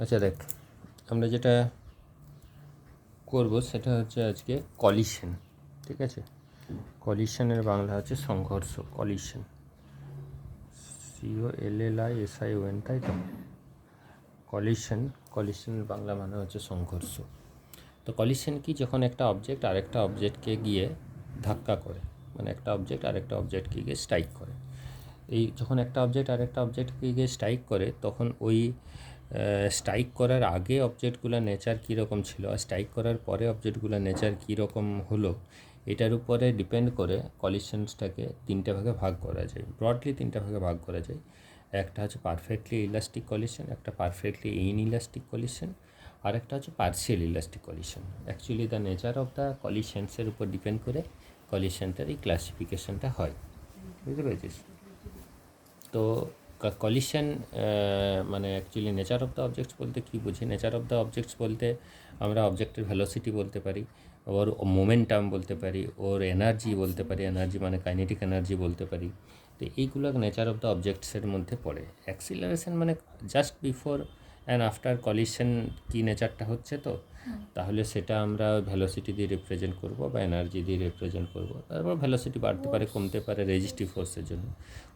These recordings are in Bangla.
আচ্ছা দেখ, আমরা যেটা করব সেটা হচ্ছে আজকে কলিশন। ঠিক আছে, কলিশনের বাংলা হচ্ছে সংঘর্ষ, কলিশন, COLLISION, তাই তো? কলিশনের বাংলা মানে হচ্ছে সংঘর্ষ। তো কলিশন কি? যখন একটা অবজেক্ট আরেকটা অবজেক্টকে গিয়ে ধাক্কা করে, মানে একটা অবজেক্ট আরেকটা অবজেক্টকে গিয়ে স্ট্রাইক করে। এই যখন একটা অবজেক্ট আরেকটা অবজেক্টকে গিয়ে স্ট্রাইক করে, তখন ওই স্ট্রাইক করার আগে অবজেক্টগুলোর নেচার কীরকম ছিল আর স্ট্রাইক করার পরে অবজেক্টগুলোর নেচার কীরকম হলো, এটার উপরে ডিপেন্ড করে কলিশনসটাকে তিনটে ভাগে ভাগ করা যায়। ব্রডলি তিনটে ভাগে ভাগ করা যায়। একটা হচ্ছে পারফেক্টলি ইলাস্টিক কলিশন, একটা পারফেক্টলি ইনইলাস্টিক কলিশন, আর একটা হচ্ছে partial elastic collision. Actually the nature of the কলিশনসের উপর ডিপেন্ড করে কলিশনটার এই ক্লাসিফিকেশনটা হয়। বুঝতে পেরেছিস? তো কলিশন মানে actually nature of the objects বলতে কী বুঝি? নেচার অফ দ্য অবজেক্টস বলতে আমরা অবজেক্টের ভেলোসিটি বলতে পারি, ওর মোমেন্টাম বলতে পারি, ওর এনার্জি বলতে পারি, এনার্জি মানে কাইনেটিক এনার্জি বলতে পারি। তো এইগুলো নেচার অফ দ্য অবজেক্টসের মধ্যে পড়ে। অ্যাক্সিলারেশন মানে just before and after collision কী নেচারটা হচ্ছে, তো তাহলে সেটা আমরা ভেলোসিটি দিয়ে রিপ্রেজেন্ট করব বা এনার্জি দিয়ে রিপ্রেজেন্ট করব। তারপর ভেলোসিটি বাড়তে পারে কমতে পারে রেজিস্টিভ ফোর্সের জন্য।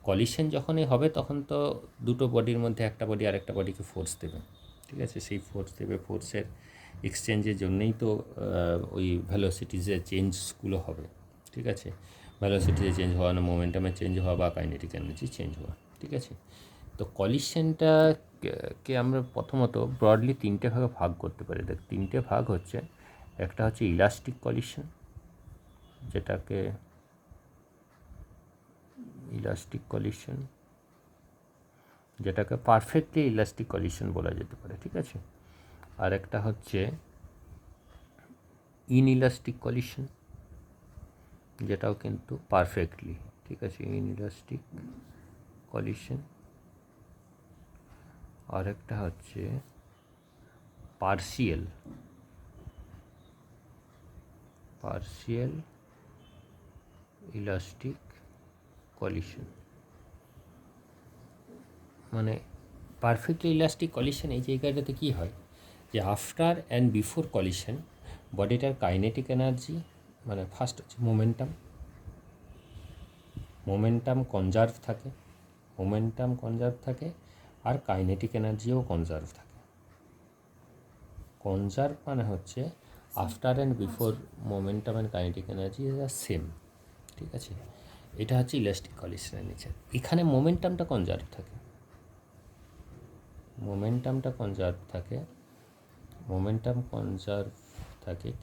কলিশন যখনই হবে তখন তো দুটো বডির মধ্যে একটা বডি আরেকটা বডিকে ফোর্স দেবে। ঠিক আছে, সেই ফোর্স দেবে, ফোর্সের এক্সচেঞ্জের জন্যই তো ওই ভেলোসিটিজের চেঞ্জগুলো হবে। ঠিক আছে, ভেলোসিটিতে চেঞ্জ হওয়া, না মোমেন্টামের চেঞ্জ হওয়া বা কাইনেটিক এনার্জি চেঞ্জ হওয়া। ঠিক আছে, তো কলিশনটাকে আমরা প্রথমত ব্রডলি তিনটে ভাগে ভাগ করতে পারি। দেখ, তিনটে ভাগ হচ্ছে, একটা হচ্ছে ইলাস্টিক কলিশন, যেটাকে পারফেক্টলি ইলাস্টিক কলিশন বলা যেতে পারে। ঠিক আছে, আর একটা হচ্ছে ইনইলাস্টিক কলিশন, যেটাও কিন্তু পারফেক্টলি। ঠিক আছে, ইনইলাস্টিক কলিশন। আর একটা হচ্ছে পার্শিয়াল ইলাস্টিক কলিশন। মানে পারফেক্টলি ইলাস্টিক কলিশন এই জায়গাটাতে কী হয়, যে আফটার অ্যান্ড বিফোর কলিশন বডিটার কাইনেটিক এনার্জি, মানে ফার্স্ট হচ্ছে মোমেন্টাম কনজার্ভ থাকে, আর কাইনেটিক এনার্জিও কনজার্ভ থাকে। কনজার্ভ মানে হচ্ছে after and before momentum and kinetic energy আর সেম। ঠিক আছে, এটা হচ্ছে ইলাস্টিক কলিশনের নেচার। এখানে মোমেন্টামটা কনজার্ভ থাকে,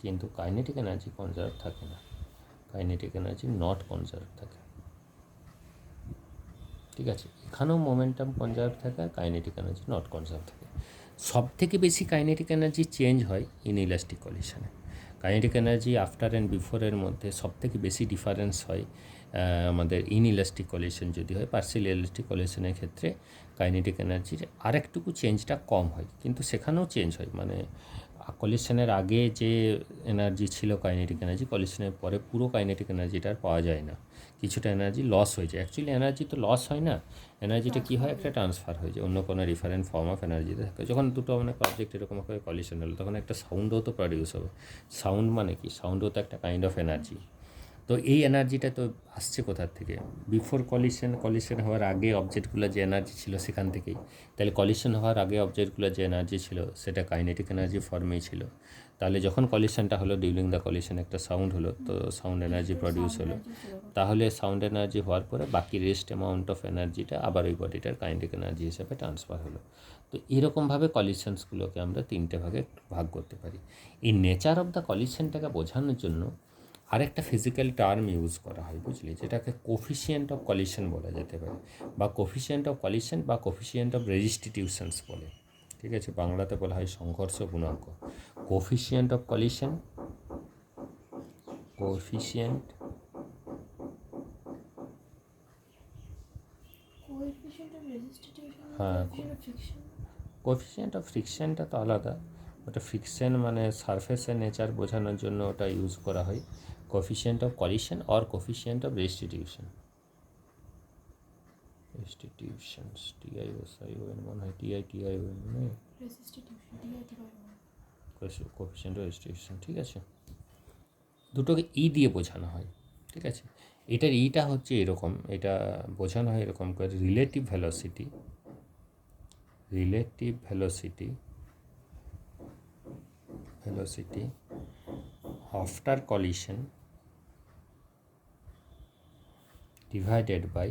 কিন্তু কাইনেটিক এনার্জি কনজার্ভ থাকে না, কাইনেটিক এনার্জি নট কনজার্ভ থাকে। ঠিক আছে, এখানেও মোমেন্টাম কনজার্ভ থাকে আর কাইনেটিক এনার্জি নট কনজার্ভ থাকে। সব থেকে বেশি কাইনেটিক এনার্জি চেঞ্জ হয় inelastic কলিশনে। Kinetic energy after and বিফোরের মধ্যে সব থেকে বেশি ডিফারেন্স হয় আমাদের ইনইলাস্টিক কলিশন যদি হয়। পার্শিয়াল ইলাস্টিক কলিশনের ক্ষেত্রে কাইনেটিক এনার্জির আরেকটুকু চেঞ্জটা কম হয়, কিন্তু সেখানেও চেঞ্জ হয়। মানে কলিশনের আগে যে এনার্জি ছিল কাইনেটিক এনার্জি, কলিশনের পরে পুরো কাইনেটিক এনার্জিটা আর পাওয়া যায় না, কিছুটা এনার্জি লস হয়ে যায়। অ্যাকচুয়ালি এনার্জি তো লস হয় না, এনার্জিটা কী হয়, একটা ট্রান্সফার হয়ে যায়, অন্য কোনো ডিফারেন্ট ফর্ম অফ এনার্জিতে থাকে। যখন দুটো অনেক অবজেক্ট এরকম করে কলিশন হলো, তখন একটা সাউন্ডও তো প্রডিউস হবে। সাউন্ড মানে কি? সাউন্ডও তো একটা কাইন্ড অফ এনার্জি। তো এই এনার্জিটা তো আসছে কোথার থেকে? বিফোর কলিশন হওয়ার আগে অবজেক্টগুলো যে এনার্জি ছিল সেখান থেকেই। তাহলে কলিশন হওয়ার আগে অবজেক্টগুলো যে এনার্জি ছিল সেটা কাইনেটিক এনার্জি ফর্মেই ছিল। তাহলে যখন কলিশনটা হলো, ডিউরিং দ্য কলিশন একটা সাউন্ড হলো, তো সাউন্ড এনার্জি প্রডিউস হলো। তাহলে সাউন্ড এনার্জি হওয়ার পরে বাকি রেস্ট অ্যামাউন্ট অফ এনার্জিটা আবার ওই বডিটার কাইনেটিক এনার্জি হিসেবে ট্রান্সফার হলো। তো এরকমভাবে কলিশনসগুলোকে আমরা তিনটে ভাগে ভাগ করতে পারি। এই নেচার অফ দ্য কলিশনটাকে বোঝানোর জন্য আরেকটা ফিজিক্যাল টার্ম ইউজ করা হয়, বুঝলি, যেটাকে কোফিসিয়েন্ট অফ কলিশন বলা যেতে পারে, বা কোফিসিয়েন্ট অফ কলিশন বা কোফিসিয়েন্ট অফ রেজিস্টিটিউশনস বলে। ঠিক আছে, বাংলাতে বলা হয় সংঘর্ষ গুণাঙ্ক। Coefficient of collision, coefficient of ফ্রিকশনটা তো আলাদা, ওটা ফ্রিকশন মানে সারফেসের নেচার বোঝানোর জন্য ওটা ইউজ করা হয়। Coefficient of collision or coefficient of restitutions, TIOSION মনে হয়, TITION কোএফিসিয়েন্ট রেস্ট্রিকশন, ঠিক আছে, দুটোকে ই দিয়ে বোঝানো হয়, ঠিক আছে। এটার ইটা হচ্ছে এরকম, এটা বোঝানো হয় এরকম করে, relative velocity after collision divided by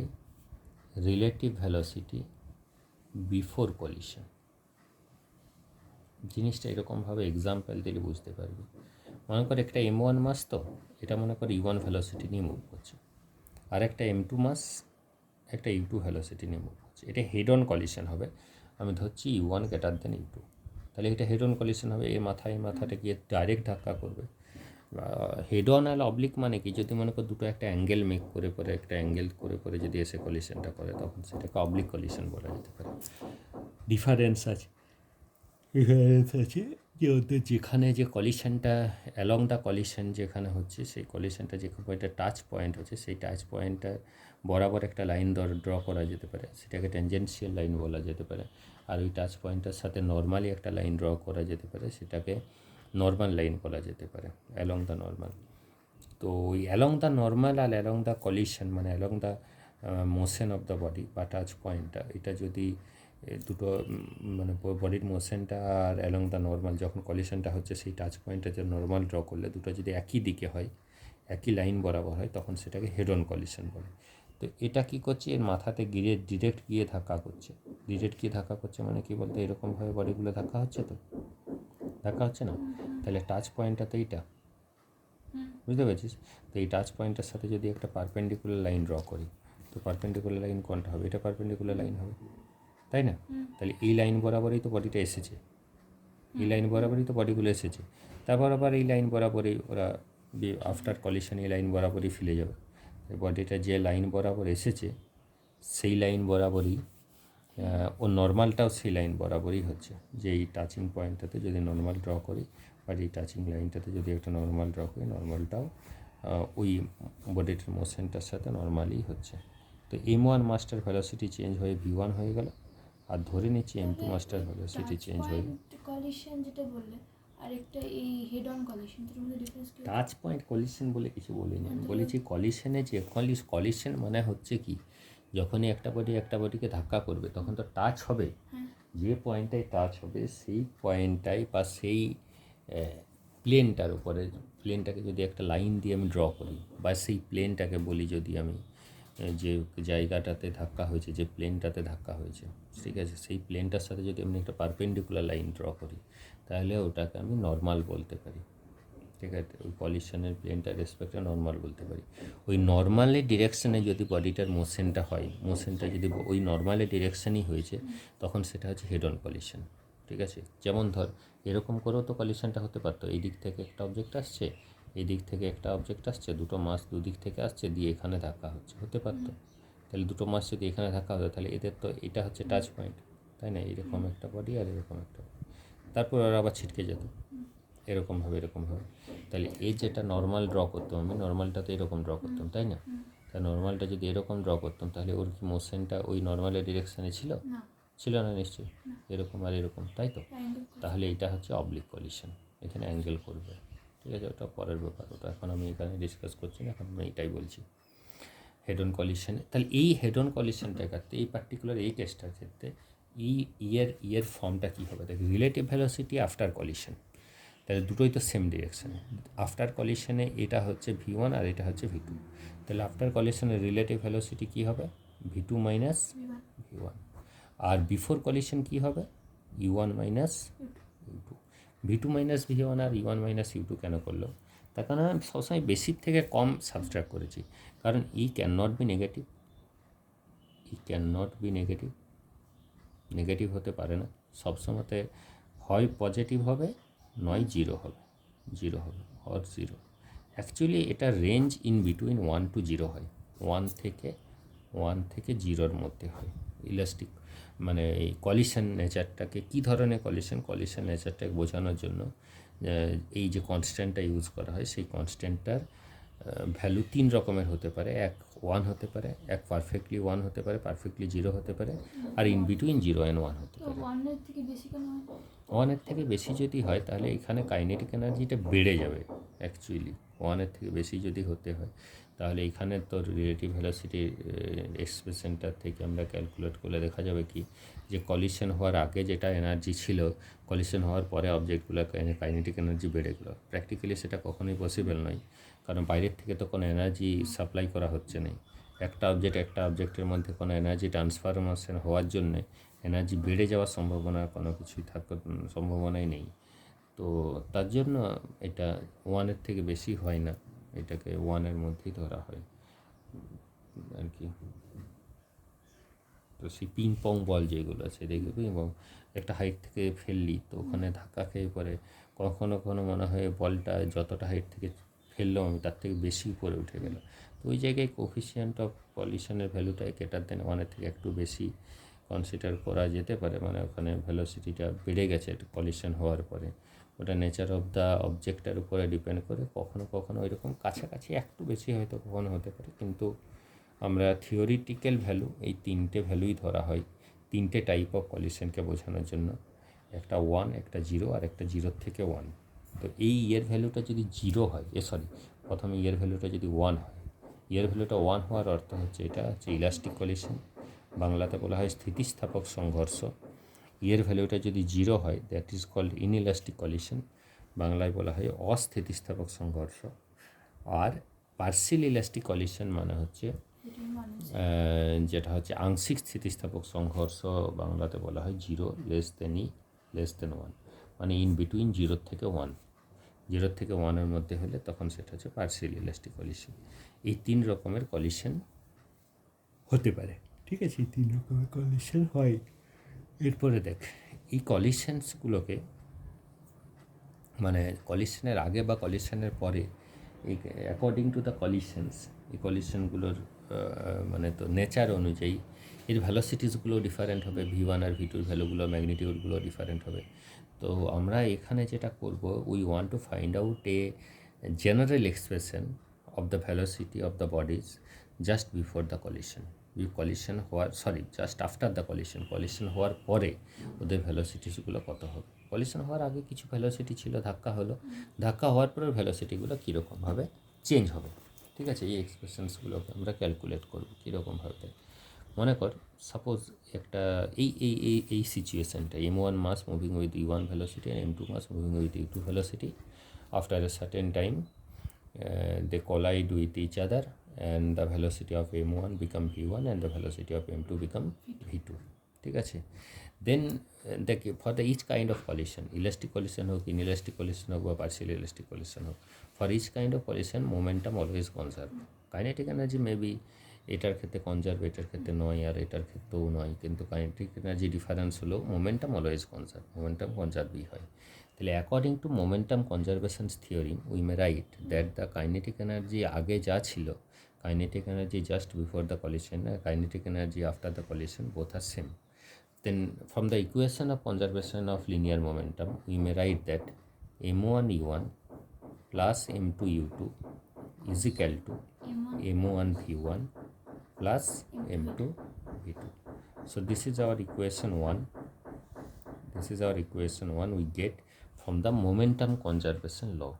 relative velocity before collision. জিনিসটা এরকমভাবে এক্সাম্পল দিলে বুঝতে পারবি। মনে কর একটা M1 মাস, তো এটা মনে কর E1 ভেলোসিটি নিয়ে মুভ করছে, আর একটা M2 মাস একটা U2 ভেলোসিটি নিয়ে মুভ করছে। এটা হেড অন কলিশন হবে, আমি ধরছি U1 গ্রেটার দেন U2, তাহলে এটা হেড অন কলিশন হবে। এই মাথাটা গিয়ে ডাইরেক্ট ধাক্কা করবে। হেড অন আর অবলিক মানে কি, যদি মনে কর দুটো একটা অ্যাঙ্গেল মেক করে একটা অ্যাঙ্গেল করে যদি এসে কলিশনটা করে, তখন সেটাকে অবলিক কলিশন বলা যেতে পারে। ডিফারেন্স আছে যে ওদের যেখানে যে কলিশনটা অ্যালং দ্য কলিশন যেখানে হচ্ছে, সেই কলিশনটা যে পয়েন্টে টাচ পয়েন্ট হচ্ছে, সেই টাচ পয়েন্টটা বরাবর একটা লাইন ড্র করা যেতে পারে, সেটাকে ট্যানজেন্সিয়াল লাইন বলা যেতে পারে। আর ওই টাচ পয়েন্টের সাথে নর্মালি একটা লাইন ড্র করা যেতে পারে, সেটাকে নর্মাল লাইন বলা যেতে পারে, অ্যালং দ্য নর্মাল। তো ওই অ্যালং দ্য নর্মাল আর অ্যালং দ্য কলিশন মানে along the motion of the body বা টাচ পয়েন্টটা, এটা যদি দুটো মানে বডির মোশনটা আর অ্যালং দ্য নর্মাল যখন কলিশনটা হচ্ছে, সেই টাচ পয়েন্টটা যে নর্মাল ড্র করলে দুটো যদি একই দিকে হয়, একই লাইন বরাবর হয়, তখন সেটাকে হেড অন কলিশন বলে। তো এটা কী করছে, এর মাথাতে ডিরেক্ট গিয়ে ধাক্কা করছে মানে কি বলতে, এরকমভাবে বডিগুলো ধাক্কা হচ্ছে না, তাহলে টাচ পয়েন্টটা তো এইটা, বুঝতে পেরেছিস? তো এই টাচ পয়েন্টের সাথে যদি একটা পারপেন্ডিকুলার লাইন ড্র করি, তো পারপেন্ডিকুলার লাইন কোনটা হবে? এটা পারপেন্ডিকুলার লাইন হবে, তাই না? তাহলে এই লাইন বরাবরই তো বডিটা এসেছে, এই লাইন বরাবরই তো বডিগুলো এসেছে। তারপর আবার এই লাইন বরাবরই ওরা আফটার কলিশন এই লাইন বরাবরই ফেলে যাবে। বডিটা যে লাইন বরাবর এসেছে সেই লাইন বরাবরই ও নর্মালটাও সেই লাইন বরাবরই হচ্ছে। যে এই টাচিং পয়েন্টটাতে যদি নর্মাল ড্র করি, বা এই টাচিং লাইনটাতে যদি একটা নর্মাল ড্র করি, নর্মালটাও ওই বডিটার মোশনটার সাথে নর্মালি হচ্ছে। তো M1 মাস্টার ভেলোসিটি চেঞ্জ হয়ে V1 হয়ে গেল, আর ধরে নিচ্ছি M2 মাস্টার ভেলোসিটি চেঞ্জ হয়ে গেল। কলিশন যেটা বললে, আর একটা এই হেড অন কলিশন, দুটোর মধ্যে ডিফারেন্স কি? টাচ পয়েন্ট কলিশন বলে কিছু বলিনি, আমি বলেছি কলিশনে যে কলিশন মানে হচ্ছে কি, যখনই একটা বডিকে ধাক্কা করবে তখন তো টাচ হবে, যে পয়েন্টটাই টাচ হবে সেই পয়েন্টটাই বা সেই প্লেনটার উপরে, প্লেনটাকে যদি একটা লাইন দিয়ে আমি ড্র করি, বা সেই প্লেনটাকে বলি যদি আমি যে জায়গাটাতে ধাক্কা হয়েছে, যে প্লেনটাতে ধাক্কা হয়েছে, ঠিক আছে, সেই প্লেনটার সাথে যদি আমি একটা পারপেন্ডিকুলার লাইন ড্র করি, তাহলে ওটাকে আমি নর্মাল বলতে পারি, ঠিক আছে। ওই কলিশনের প্লেনটার রেসপেক্টে নর্মাল বলতে পারি। ওই নর্মালের ডিরেকশানে যদি বডিটার মোশনটা হয়, মোশনটা যদি ওই নর্মালের ডিরেকশানই হয়েছে, তখন সেটা হচ্ছে হেড অন কলিশন, ঠিক আছে। যেমন ধর এরকম করেও তো কলিশনটা হতে পারতো, এই দিক থেকে একটা অবজেক্ট আসছে, এই দিক থেকে একটা অবজেক্ট আসছে, দুটো মাস দুদিক থেকে আসছে, দিয়ে এখানে ধাক্কা হতে পারতো। তাহলে দুটো মাস যদি এখানে ধাক্কা হতো, তাহলে এদের তো এটা হচ্ছে টাচ পয়েন্ট, তাই না? এরকম একটা বডি আর এরকম একটা বডি, তারপর ওরা আবার ছিটকে যেত এরকমভাবে। তাহলে এই যেটা নর্মাল ড্র করতাম, আমি নর্মালটা তো এরকম ড্র করতাম, তাই না? তা নর্মালটা যদি এরকম ড্র করতাম, তাহলে ওর কি মোশনটা ওই নর্মালের ডিরেকশানে ছিল না নিশ্চয়ই, এরকম আর এরকম, তাই তো? তাহলে এইটা হচ্ছে অবলিক কলিশন, এখানে অ্যাঙ্গেল করবে, ঠিক আছে। ওটা পরের ব্যাপার, ওটা এখন আমি এখানে ডিসকাস করছি না, এখন আমি এটাই বলছি হেড অন কলিশনে। তাহলে এই হেড অন কলিশনটার ক্ষেত্রে, এই পার্টিকুলার এই কেসটার ক্ষেত্রে ইয়ের ফর্মটা কী হবে? দেখ, রিলেটিভ ভেলোসিটি আফটার কলিশন, তাহলে দুটোই তো সেম ডিরেকশানে। আফটার কলিশনে এটা হচ্ছে V1 আর এটা হচ্ছে V2, তাহলে আফটার কলিশনের রিলেটিভ ভেলোসিটি কী হবে? V2 minus V1। আর বিফোর কলিশন কী হবে? U1 minus U2। V2 minus V1 আর U1 মাইনাস U2 কেন করলো? তার কারণ আমি সবসময় বেসিক থেকে কম সাবস্ট্রাক্ট করেছি, কারণ ক্যান নট বি নেগেটিভ হতে পারে না সবসময়তে, হয় পজিটিভ হবে নয় জিরো হবে অর জিরো। অ্যাকচুয়ালি এটা রেঞ্জ ইন বিটুইন 1 to 0 হয়, 1 থেকে 0-র মধ্যে হয়। ইলাস্টিক মানে এই কলিশন নেচারটাকে, কী ধরনের কলিশন নেচারটাকে বোঝানোর জন্য এই যে কনস্ট্যান্টটা ইউজ করা হয়, সেই কনস্ট্যান্টটার ভ্যালু তিন রকমের হতে পারে, এক ওয়ান হতে পারে, এক পারফেক্টলি ওয়ান হতে পারে, পারফেক্টলি জিরো হতে পারে, আর in between zero and one হতে তো পারে। ওয়ানের থেকে বেশি কেন হয়? ওয়ানের থেকে বেশি যদি হয় তাহলে এখানে কাইনেটিক এনার্জিটা বেড়ে যাবে অ্যাকচুয়ালি। ওয়ানের থেকে বেশি যদি হতে হয় তাহলে এখানে তো রিলেটিভ ভেলোসিটির এক্সপ্রেশনটা থেকে আমরা ক্যালকুলেট করলে দেখা যাবে কি যে কলিশন হওয়ার আগে যেটা এনার্জি ছিল, কলিশন হওয়ার পরে অবজেক্টগুলো কাইনেটিক এনার্জি বেড়ে গেলো। প্র্যাকটিক্যালি সেটা কখনোই পসিবল নয়, কারণ বাইরের থেকে তো কোনো এনার্জি সাপ্লাই করা হচ্ছে না। একটা অবজেক্টের মধ্যে কোনো এনার্জি ট্রান্সফরমেশন হওয়ার জন্যে এনার্জি বেড়ে যাওয়ার সম্ভাবনা কোনো কিছুই সম্ভাবনাই নেই। তো তার জন্য এটা ওয়ানের থেকে বেশি হয় না, এটাকে ওয়ানের মধ্যেই ধরা হয় আর কি। তো সেই পিং পং বল যেগুলো আছে দেখবে, এবং একটা হাইট থেকে ফেললি তো ওখানে ধাক্কা খেয়ে পরে কখনো কখনো মনে হয় বলটা যতটা হাইট থেকে ফেললাম আমি তার থেকে বেশি উপরে উঠে গেল। তো ওই জায়গায় কোফিসিয়েন্ট অফ কলিশনের ভ্যালুটা কেটার দেন ওয়ানের থেকে একটু বেশি কনসিডার করা যেতে পারে, মানে ওখানে ভেলোসিটিটা বেড়ে গেছে কলিশন হওয়ার পরে। ওটা নেচার অফ দ্য অবজেক্টের উপরে ডিপেন্ড করে, কখনো কখনো ওইরকম কাছাকাছি একটু বেশি হয়তো কখনো হতে পারে, কিন্তু আমরা থিওরিটিক্যাল ভ্যালু এই তিনটে ভ্যালুই ধরা হয় তিনটে টাইপ অফ কলিশনকে বোঝানোর জন্য, একটা ওয়ান, একটা জিরো, আর একটা জিরোর থেকে ওয়ান। তো এই ইয়ের ভ্যালুটা যদি জিরো হয়, প্রথমে ইয়ের ভ্যালুটা যদি ওয়ান হয়, ইয়ের ভ্যালুটা ওয়ান হওয়ার অর্থ হচ্ছে এটা হচ্ছে ইলাস্টিক কলিশন, বাংলাতে বলা হয় স্থিতিস্থাপক সংঘর্ষ। ইয়ের ভ্যালুটা যদি জিরো হয় that is called inelastic collision, বাংলায় বলা হয় অস্থিতিস্থাপক সংঘর্ষ। আর পার্সিয়াল ইলাস্টিক কলিশন মানে হচ্ছে যেটা হচ্ছে আংশিক স্থিতিস্থাপক সংঘর্ষ, বাংলাতে বলা হয় জিরো লেস দেন ওয়ান, মানে ইন বিটুইন জিরোর থেকে ওয়ান। জিরোর থেকে ওয়ানের মধ্যে হলে তখন সেটা হচ্ছে পার্সিয়াল ইলাস্টিক কলিশন। এই তিন রকমের কলিশন হতে পারে, ঠিক আছে, এই তিন রকমের কলিশন হয়। এরপরে দেখ এই কলিশনসগুলোকে, মানে কলিশনের আগে বা কলিশনের পরে, এই অ্যাকর্ডিং টু দ্য কলিশনস, এই কলিশনগুলোর মানে তো নেচার অনুযায়ী এর ভ্যালোসিটিসগুলো ডিফারেন্ট হবে, V1 আর V2 ভ্যালুগুলো, ম্যাগনিটিউডগুলো ডিফারেন্ট হবে। তো আমরা এখানে যেটা করব, we want to find out a general expression of the velocity of the bodies just before the collision. Just after the collision হওয়ার পরে ওদের ভ্যালোসিটিসগুলো কত হবে। কলিশন হওয়ার আগে কিছু ভ্যালোসিটি ছিল, ধাক্কা হলো, ধাক্কা হওয়ার পরে ভ্যালোসিটিগুলো কীরকমভাবে চেঞ্জ হবে, ঠিক আছে। এই এক্সপ্রেশনসগুলোকে আমরা ক্যালকুলেট করব কীরকমভাবে। মনে কর সাপোজ একটা এই সিচুয়েশানটা, M1 mass moving with U1 velocity আর M2 mass moving with U2 velocity. After a certain time they collide with each other and the velocity of M1 become V1 and the velocity of M2 become V2, ঠিক আছে। দেন দেখি for the each kind of collision, elastic collision হোক, ইনইলাস্টিক কলিশন হোক বা পার্সিয়াল ইলাস্টিক কলিশন হোক, for each kind of collision momentum always conserve. Kinetic energy maybe এটার ক্ষেত্রে কনজার্ভ, এটার ক্ষেত্রে নয়, আর এটার ক্ষেত্রেও নয়, কিন্তু কাইনেটিক এনার্জি ডিফারেন্স হলেও মোমেন্টাম অলওয়েজ কনজার্ভ, মোমেন্টাম কনজার্ভই হয়। তাহলে according to momentum conservations theory we may write that the kinetic energy আগে যা ছিল, kinetic energy just before the collision আর kinetic energy after the collision both are same. Then from the equation of conservation of linear momentum we may write that m1 u1 plus m2 u2 is equal to m1 v1 plus m2 v2. So this is our equation 1. This is our equation 1 we get from the momentum conservation law.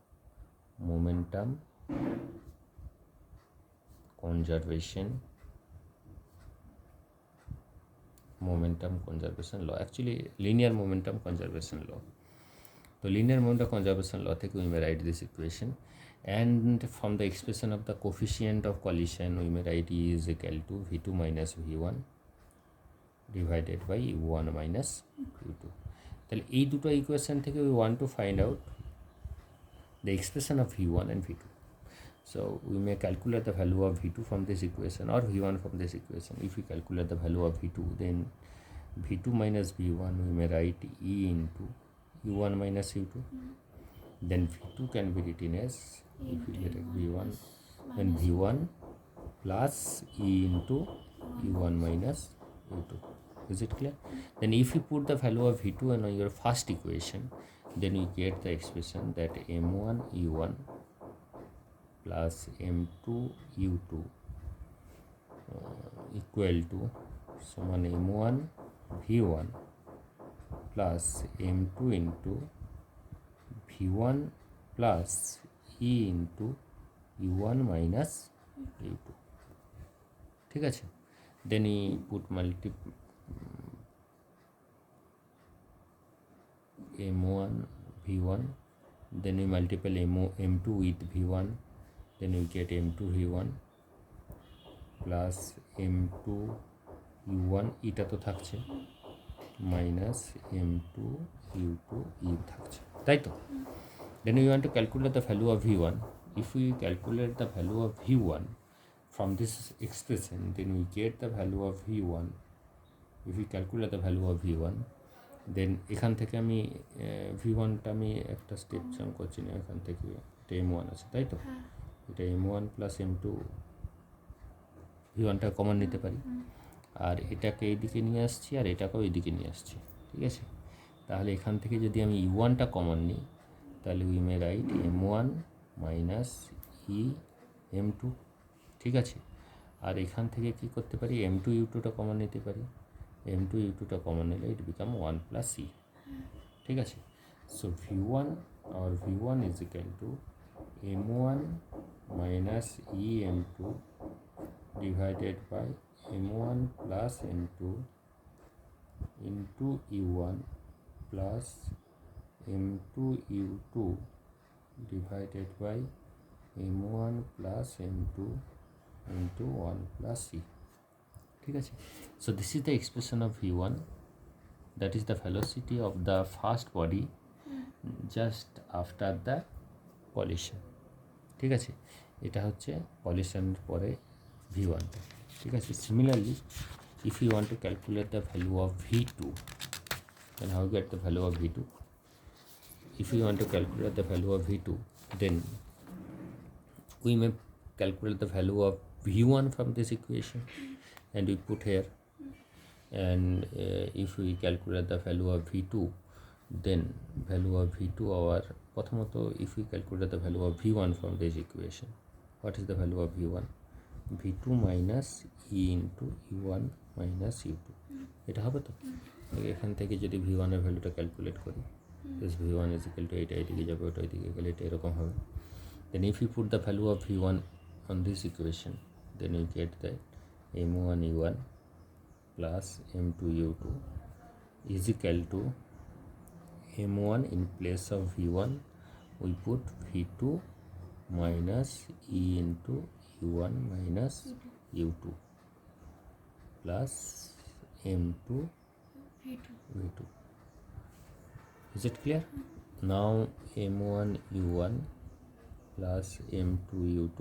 Momentum conservation law, actually linear momentum conservation law. So linear momentum conservation law থেকে we may write this equation, and from the expression of the coefficient of collision we may write E is equal to V2 minus V1 divided by U1 minus U2. তাহলে এই দুটো ইকুয়েশন থেকে we want to find out the expression of V1 and V2. So we may calculate the value of V2 from this equation or V1 from this equation. If we calculate the value of V2, then V2 minus V1 we may write E into U1 minus U2. Then V2 can be written as, if we get V1, then V1 plus E into U1 minus U2. Is it clear? Then if you put the value of V2 in your first equation, then you get the expression that M1 U1 plus m2 u2 equal to সমান m1 v1 plus m2 into v1 plus e into u1 minus u2, ঠিক আছে। দেন ই put m1 v1, then we multiply m2 with v1, then we get m2 v1 plus m2 u1 এটা তো থাকছে মাইনাস m2 u2 e থাকছে, তাই তো। then we want to calculate the value of v1. If we calculate the value of v1 from this expression, then we get the value of v1. If we calculate the value of v1, দেন এখান থেকে আমি v1টা আমি একটা স্টেপ জাম্প করছি না, এখান থেকে এটা m1 আছে, তাই তো। এটা m1 প্লাস m2 v1টা কমন নিতে পারি, আর এটাকে এইদিকে নিয়ে আসছি আর এটাকেও এইদিকে নিয়ে আসছি, ঠিক আছে। তাহলে এখান থেকে যদি আমি u1টা কমন নিই তাহলে we may right m1 minus E m2, ঠিক আছে। আর এখান থেকে কি করতে পারি, m2 u2টা কমন নিতে পারি, m2 u2টা কমন নিলে ইট বিকাম 1 প্লাস ই, ঠিক আছে। So v1 or v1 is equal to m1 minus e m2 divided by m1 plus m2 into u1 plus m2 u2 divided by m1 plus m2 into 1 plus e, ঠিক আছে। So this is the expression of v1, that is the velocity of the first body just after the collision, ঠিক আছে। এটা হচ্ছে কলিশনের পরে v1, ঠিক আছে। Similarly, if you want to calculate the value of v2, then how get the value of v2? If you want to calculate the value of v2, then we may calculate the value of v1 from this equation and we put here, and if we calculate the value of v2, then value of v2 our প্রথমত if we calculate the value of v1 from this equation, what is the value of v1? v2 minus e into u1 minus u2, এটা হবে তো। এখান থেকে যদি v1 এর ভ্যালুটা ক্যালকুলেট করি, this v1 is equal to এটা এদিকে যাবে, ওটা এদিকে গেলে এটা এরকম হবে। then if you put the value of v1 on this equation, then you get that m1 u1 plus m2 u2 is equal to m1 in place of v1 we put v2 minus e into u1 minus u2 plus m2 v2. Is it clear? Now m1 u1 plus m2 u2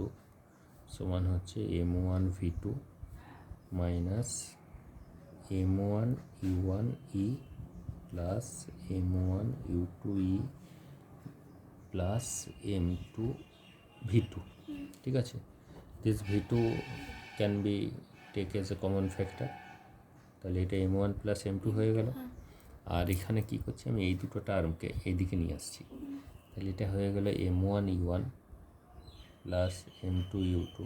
সমান হচ্ছে m1 v2 minus m1 u1 e plus m1 u2 e plus m2 v2, ঠিক আছে। this v2 can be take as a common factor, তাহলে এটা m1 plus m2 হয়ে গেল। আর এখানে কি করছি, আমি এই দুটো টার্মকে এইদিকে নিয়ে আসছি, তাহলে এটা হয়ে গেল m1 u1 plus m2 u2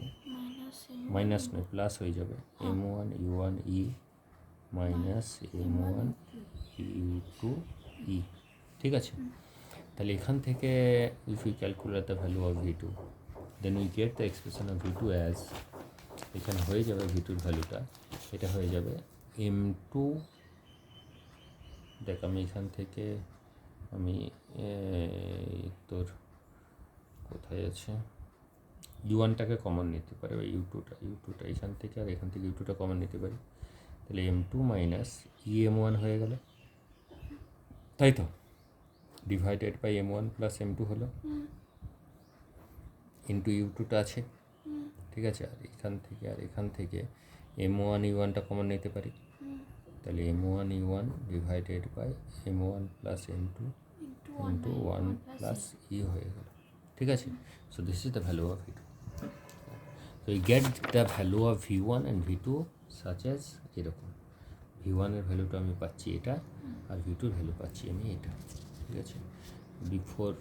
minus নয় প্লাস হয়ে যাবে m1 u1 e minus m1 u2 e, ঠিক আছে। তাহলে এখান থেকে if we calculate the value of v2, then we get the expression of v2 as, এখানে হয়ে যাবে v2 ভ্যালুটা, এটা হয়ে যাবে m2, দেখ আমি এখান থেকে আমি তোর কোথায় আছে u1টাকে কমন নিতে পারি, বা u2টা এখান থেকে, আর এখান থেকে u2টা কমন নিতে পারি, তাহলে m2 মাইনাস em1 হয়ে গেল, তাই তো। Divided by m1 plus m2 হলো, ইন্টু u2টা আছে, ঠিক আছে। আর এখান থেকে m1 u1টা কমন নিতে পারি, তাহলে m1 u1 divided by m1 plus m2 into 1 plus e হয়ে গেল, ঠিক আছে। So this is the value of v2. So you get the value of v1 and v2 such as এরকম, v1 এর ভ্যালুটা আমি পাচ্ছি এটা, আর v2 এর ভ্যালু পাচ্ছি আমি এটা, ঠিক আছে। বিফোর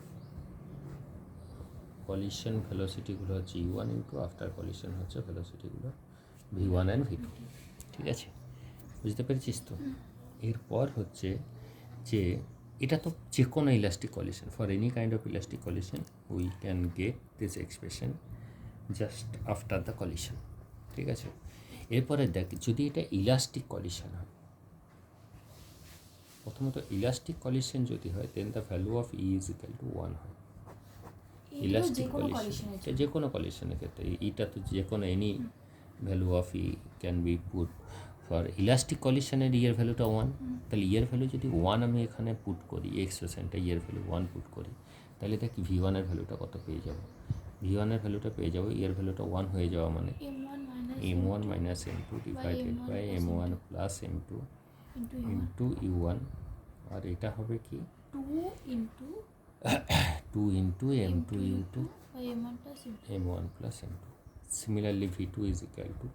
কলিশন ভেলোসিটিগুলো হচ্ছে u1 u2, আফটার কলিশন হচ্ছে ভেলোসিটিগুলো v1 অ্যান্ড v2। ঠিক আছে, বুঝতে পেরেছিস তো? এরপর হচ্ছে যে এটা তো যে কোনো elastic collision, for any kind of elastic collision we can get this expression just after the collision. ঠিক আছে, এরপরে দেখ যদি এটা ইলাস্টিক কলিশন হয়, প্রথমত ইলাস্টিক কলিশন যদি হয় then the value of E is equal to 1 হয়। ইলাস্টিক কলিশন যে কোনো কলিশনের ক্ষেত্রে এটা তো যে কোনো any value of E can be put for elastic কলিশনের ইয়ের ভ্যালুটা 1, তাহলে ইয়ের ভ্যালু যদি 1 আমি এখানে পুট করি, এক্সপ্রেশনটা ইয়ের ভ্যালু 1 পুট করি, তাহলে দেখ v1 এর ভ্যালুটা কত পেয়ে যাব? v1 এর ভ্যালুটা পেয়ে যাবো, ইয়ের ভ্যালুটা 1 হয়ে যাওয়া মানে m1 minus m2 divided by m1 plus m2 into u1, আর এটা হবে কি 2 into m2 u2 m1 plus m2। Similarly v2 is equal to,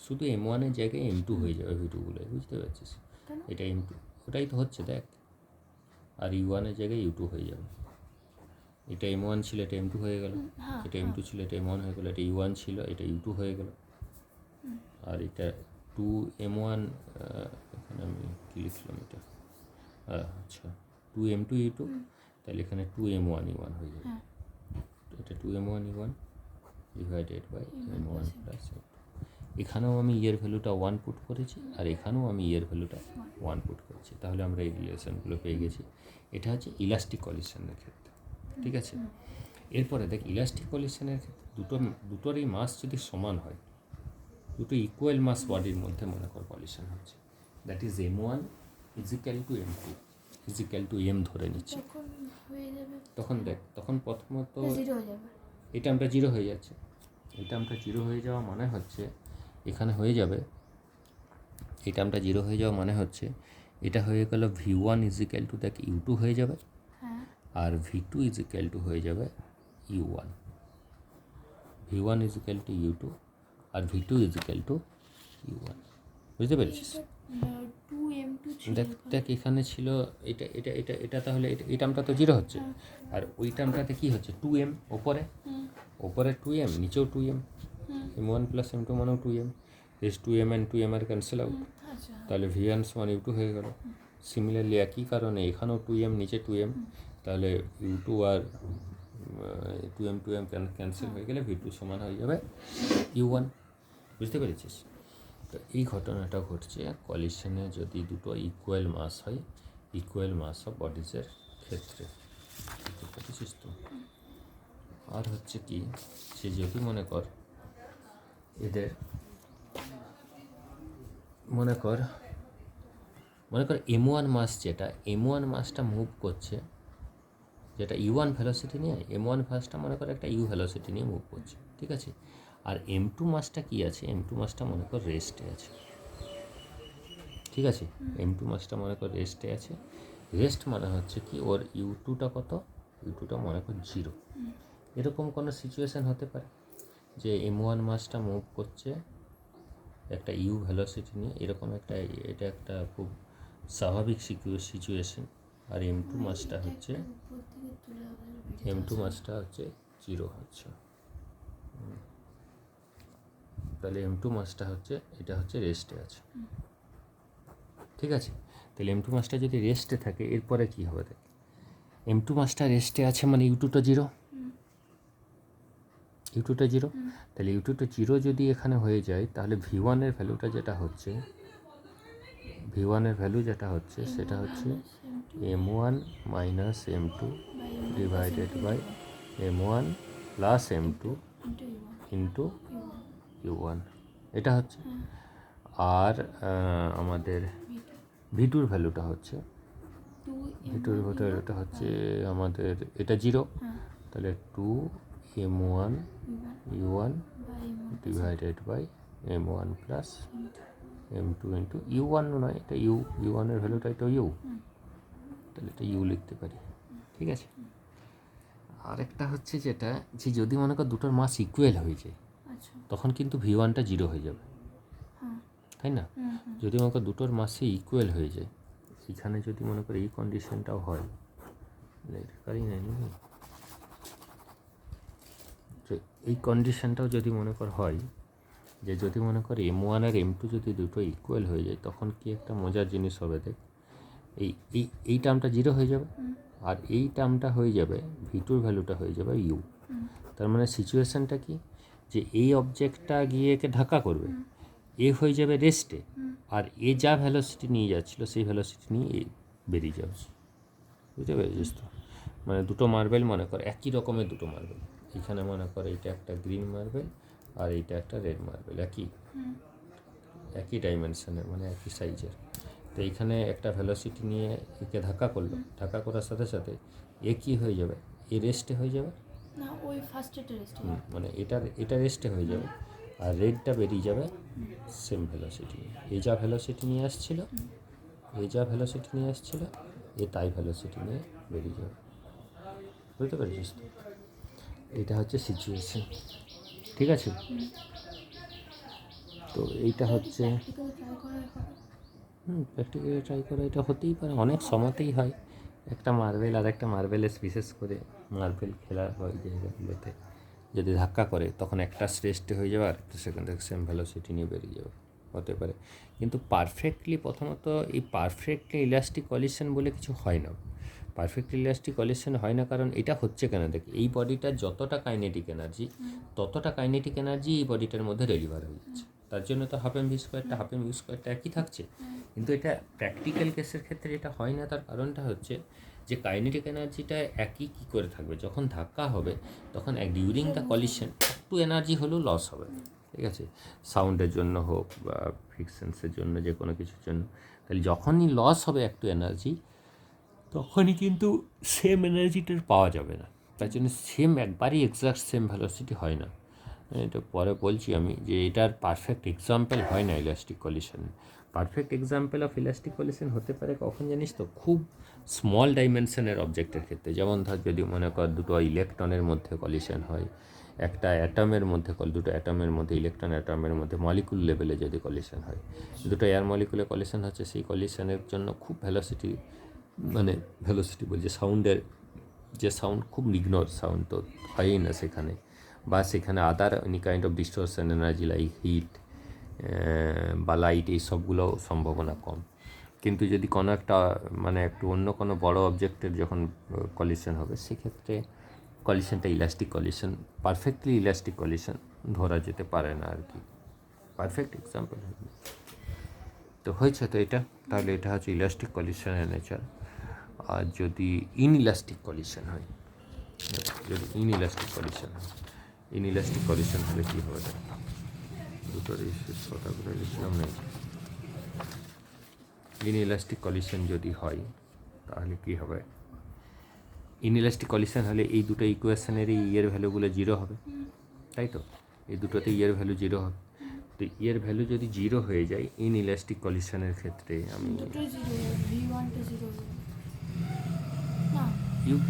শুধু m1 এর জায়গায় m2 হয়ে যাবে v2গুলো, বুঝতে পারছিস? এটা m2, ওটাই তো হচ্ছে দেখ, আর u1 এর জায়গায় u2 হয়ে যাবে। এটা m1 ছিল, এটা m2 হয়ে গেল, এটা m2 ছিল, এটা m1 হয়ে গেল, এটা u1 ছিল, এটা u2 হয়ে গেল, আর এটা 2m1, এখানে আমি কী লিখলাম এটা, আচ্ছা 2m2 u2, তাহলে এখানে 2m1 u1 হয়ে যাবে, এটা 2m1 u1 divided by m1 plus m2। এখানেও আমি ইয়ের ভ্যালুটা 1 পুট করেছি, আর এখানেও আমি ইয়ের ভ্যালুটা 1 পুট করেছি, তাহলে আমরা এই রিলেশনগুলো পেয়ে গেছি। এটা হচ্ছে ইলাস্টিক কলিশনের ক্ষেত্রে। ঠিক আছে, এরপরে দেখ ইলাস্টিক কলিশনের ক্ষেত্রে দুটোরই মাস যদি সমান হয়, দুটো ইকুয়াল মাস বডির মধ্যে মনে কর কলিশন হচ্ছে, that is m1 equal to m2 equal to m ধরে নিচ্ছি, তখন দেখ তখন প্রথমত এই টার্মটা জিরো হয়ে যাচ্ছে। এই টার্মটা জিরো হয়ে যাওয়া মানে হচ্ছে এখানে হয়ে যাবে, এই টার্মটা জিরো হয়ে যাওয়া মানে হচ্ছে এটা হয়ে গেল v1 ইজিক্যাল টু দেখ u2 হয়ে যাবে, আর v2 ইজিক্যাল টু হয়ে যাবে u1। v1 equal to u2 আর v2 ইজিক্যাল টু u1, বুঝতে পেরেছিস? দেখ দেখ এখানে ছিল এটা এটা এটা এটা তাহলে এই টার্মটা তো জিরো হচ্ছে, আর ওই টার্মটাতে কী হচ্ছে 2m, ওপরে 2m, নিচেও 2m, m1 প্লাস m2 মানেও 2m, as 2m and 2m আর ক্যান্সেল আউট, তাহলে v1 সমান u2 হয়ে গেল। সিমিলারলি একই কারণে এখানেও 2m, নিচে 2m, তাহলে u2 আর 2m ক্যান্সেল হয়ে গেলে v2 সমান হয়ে যাবে u1, বুঝতে পেরেছিস? তো এই ঘটনাটা ঘটছে কলিশনে যদি দুটো ইকুয়াল মাস হয়, ইকুয়াল মাস অফ বডিজের ক্ষেত্রে, বুঝতে পেরেছিস তো? আর হচ্ছে কি সে যদি মনে কর এদের মনে কর m1 মাস, যেটা m1 মাসটা মুভ করছে, যেটা u1 ভেলোসিটি নিয়ে, m1 মাসটা মনে কর একটা u ভেলোসিটি নিয়ে মুভ করছে, ঠিক আছে? আর m2 মাসটা কী আছে, m2 মাসটা মনে কর রেস্টে আছে, ঠিক আছে? m2 মাসটা মনে কর রেস্টে আছে, রেস্ট মানে হচ্ছে কি ওর u2টা কত, u2টা মনে কর 0। এরকম কোনো সিচুয়েশান হতে পারে যে m1 মাসটা মুভ করছে একটা ইউ ভেলোসিটি নিয়ে, এরকম একটা, এটা একটা খুব স্বাভাবিক সিচুয়েশন, আর m2 মাসটা হচ্ছে জিরো হচ্ছে, তাহলে m2 মাসটা হচ্ছে এটা হচ্ছে রেস্টে আছে, ঠিক আছে? তাহলে m2 মাসটা যদি রেস্টে থাকে এরপরে কী হবে দেখ, m2 মাসটা রেস্টে আছে মানে u2টা জিরো, u2টা জিরো, তাহলে u2টা জিরো যদি এখানে হয়ে যায় তাহলে v1 এর ভ্যালুটা যেটা হচ্ছে, v1 এর ভ্যালু যেটা হচ্ছে সেটা হচ্ছে m1 minus m2 divided by m1 plus m2 into u1, এটা হচ্ছে। আর আমাদের v2 এর ভ্যালুটা হচ্ছে, v2 এর ভ্যালুটা হচ্ছে আমাদের এটা জিরো, তাহলে 2m1 u1 divided by m1 plus m2 into u1 নয়, এটা u1 এর ভ্যালুটা এটা u, তাহলে এটা u লিখতে পারি, ঠিক আছে? আরেকটা হচ্ছে যেটা যে যদি মনে কর দুটোর মাস ইকুয়াল হয়ে যায় তখন কিন্তু v1টা জিরো হয়ে যাবে, তাই না? যদি মনে কর দুটোর মাসে ইকুয়াল হয়ে যায়, এখানে যদি মনে কর এই কন্ডিশনটাও হয়, পারি না যে এই কন্ডিশনটাও যদি মনে কর হয়, যে যদি মনে কর M1 আর M2 যদি দুটো ইকুয়াল হয়ে যায়, তখন কি একটা মজার জিনিস হবে দেখ। এই এই এই টার্মটা জিরো হয়ে যাবে, আর এই টার্মটা হয়ে যাবে, ভিটুর ভ্যালুটা হয়ে যাবে ইউ। তার মানে সিচুয়েশানটা কি, যে এই অবজেক্টটা গিয়ে একে ধাক্কা করবে, এ হয়ে যাবে রেস্টে, আর এ যা ভ্যালোসিটি নিয়ে যাচ্ছিলো সেই ভ্যালোসিটি নিয়ে এ বেরিয়ে যাবে। বুঝতে পেরেছিস তো? মানে দুটো মার্বেল মনে কর, একই রকমের দুটো মার্বেল। এখানে মনে কর এইটা একটা গ্রিন মার্বেল আর এইটা একটা রেড মার্বেল, একই ডাইমেনশনের, মানে একই সাইজের। তো এইখানে একটা ভ্যালোসিটি নিয়ে একে ধাক্কা করলো, ধাক্কা করার সাথে সাথে এ কী হয়ে যাবে, এ রেস্টে হয়ে যাবে না, ওই ফার্স্টেরটা রেস্ট মানে এটা রেস্টে হয়ে যাবে, আর রেডটা বেরিয়ে যাবে সেম ভ্যালোসিটি। এ যা ভ্যালোসিটি নিয়ে আসছিল, এ তাই ভ্যালোসিটি নিয়ে বেরিয়ে যাবে। বুঝতে পেরেছিস তো? এটা হচ্ছে সিচুয়েশন, ঠিক আছে? তো এইটা হচ্ছে ট্রাই করা হবে। প্র্যাকটিক্যালি ট্রাই করা এটা হতেই পারে, অনেক সময়তেই হয়। একটা মার্বেল আর একটা মার্বেলের, বিশেষ করে মার্বেল খেলা হয় জায়গাগুলোতে, যদি ধাক্কা করে তখন একটা রেস্টে হয়ে যাবে, আর একটা সেখান থেকে সেম ভ্যালোসিটি নিয়ে বেরিয়ে যাবে, হতে পারে। কিন্তু পারফেক্টলি, প্রথমত এই পারফেক্টলি ইলাস্টিক কলিশন বলে কিছু হয় না। পারফেক্টলি ইলাস্টিক কলিশন হয় না কারণ এটা হচ্ছে কেন, দেখ, এই বডিটার যতটা কাইনেটিক এনার্জি, ততটা কাইনেটিক এনার্জি এই বডিটার মধ্যে ডেলিভার হয়ে যাচ্ছে। তার জন্য তো হাফ এম ভি স্কোয়ারটা একই থাকছে। কিন্তু এটা প্র্যাকটিক্যাল কেসের ক্ষেত্রে এটা হয় না। তার কারণটা হচ্ছে যে কাইনেটিক এনার্জিটা একই কী করে থাকবে, যখন ধাক্কা হবে তখন ডিউরিং দ্য কলিশন একটু এনার্জি হলেও লস হবে, ঠিক আছে? সাউন্ডের জন্য হোক বা ফ্রিকশনসের জন্য, যে কোনো কিছুর জন্য। তাহলে যখনই লস হবে একটু এনার্জি, তখনই কিন্তু সেম এনার্জিটার পাওয়া যাবে না। তার জন্য একবারই এক্সাক্ট সেম ভ্যালোসিটি হয় না। এটা পরে বলছি আমি, যে এটার পারফেক্ট এক্সাম্পল হয় না elastic collision. Perfect example of elastic collision হতে পারে কখন জানিস তো, খুব স্মল ডাইমেনশনের অবজেক্টের ক্ষেত্রে। যেমন ধর, যদি মনে কর দুটো ইলেকট্রনের মধ্যে কলিশন হয়, একটা অ্যাটমের মধ্যে, দুটো অ্যাটমের মধ্যে, ইলেকট্রন অ্যাটমের মধ্যে মলিকুল লেভেলে যদি কলিশন হয়, দুটো এয়ার মলিকুলে কলিশন হচ্ছে, সেই কলিশনের জন্য খুব ভ্যালোসিটি, মানে ভ্যালোসিটি বলছে সাউন্ডের, যে সাউন্ড খুব ইগনোর সাউন্ড তো হয়ই না সেখানে, বা সেখানে other any kind of distortion energy like heat বা লাইট, এই সবগুলো সম্ভাবনা কম। কিন্তু যদি কোনো একটা, মানে একটু অন্য কোনো বড় অবজেক্টের যখন কলিশন হবে, সেক্ষেত্রে কলিশনটা elastic collision, perfectly elastic collision ধরা যেতে পারে না আর কি। পারফেক্ট এক্সাম্পল তো হয়েছে তো এটা। তাহলে এটা হচ্ছে ইলাস্টিক কলিশনের নেচার। আর যদি ইনইলাস্টিক কলিশন হয়, ইনইলাস্টিক কলিশন হলে কী হবে, দুটো শেষ কথাগুলো লিখলাম নেই। ইনইলাস্টিক কলিশন যদি হয় তাহলে কী হবে, ইনইলাস্টিক কলিশন হলে এই দুটো ইকুয়েশনেরই ইয়ের ভ্যালুগুলো জিরো হবে, তাই তো? এই দুটোতে ইয়ের ভ্যালু জিরো হবে। তো ইয়ের ভ্যালু যদি জিরো হয়ে যায় ইনইলাস্টিক কলিশনের ক্ষেত্রে, আমি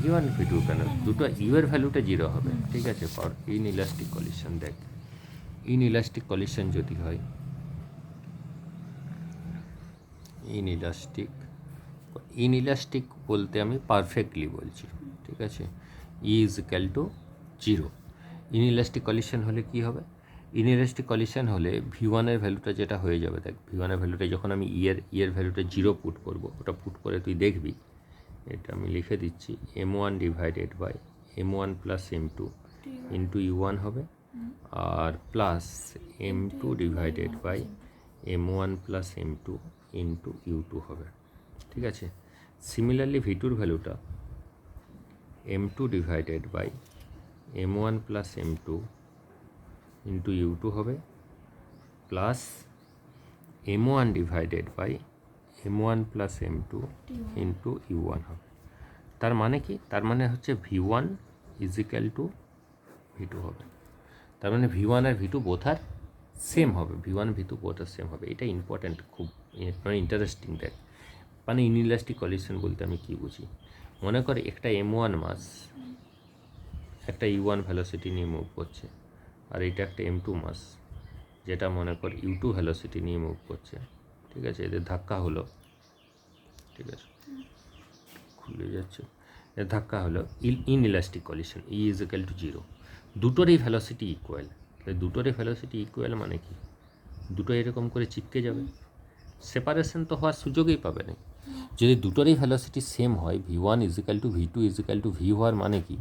V1 V2 কেন, দুটো ইউয়ের ভ্যালুটা জিরো হবে, ঠিক আছে? ফর ইনইলাস্টিক কলিশন, দেখ, ইনইলাস্টিক কলিশন যদি হয়, ইনইলাস্টিক বলতে আমি পারফেক্টলি বলছি, ঠিক আছে? Is equal to zero. Inelastic collision হলে কি হবে, ইনইলাস্টিক কলিশন হলে V1-এর ভ্যালুটা যেটা হয়ে যাবে, দেখ, V1-এর ভ্যালুটা যখন আমি ইয়ের ভ্যালুটা জিরো পুট করব, ওটা পুট করে তুই দেখবি, এটা আমি লিখে দিচ্ছি, M1 divided by M1 plus M2 into U1 হবে, আর plus M2 divided by M1 plus M2 into U2 হবে, ঠিক আছে? সিমিলারলি V2-র ভ্যালুটা M2 divided by M1 plus M2 into U2 হবে, plus M1 divided by M1 plus M2 into U1 হবে। তার মানে কি, তার মানে হচ্ছে V1 is equal two V2 হবে। তার মানে V1 R V2 both are same হবে, V1 V2 both are same হবে। এটা ইম্পর্ট্যান্ট, খুব মানে ইন্টারেস্টিং। দেখ, মানে ইনইলাস্টিক কলিশন বলতে আমি কী বুঝি, মনে করে একটা M1 মাস একটা U1 ভ্যালোসিটি নিয়ে মুভ করছে, আর এটা একটা M2 মাস যেটা মনে কর U2 ভ্যালোসিটি নিয়ে মুভ করছে, ঠিক আছে? এদের ধাক্কা হলো, ঠিক আছে, খুলে যাচ্ছে, এর ধাক্কা হলো inelastic collision, E is equal to zero. দুটোরই ভ্যালোসিটি ইকুয়াল। দুটোরই ভ্যালোসিটি ইকুয়াল মানে কি, দুটো এরকম করে চিপকে যাবে, সেপারেশন তো হওয়ার সুযোগই পাবে না। যদি দুটোরই ভ্যালোসিটি সেম হয়, V1 = V2 = V হওয়ার মানে কি,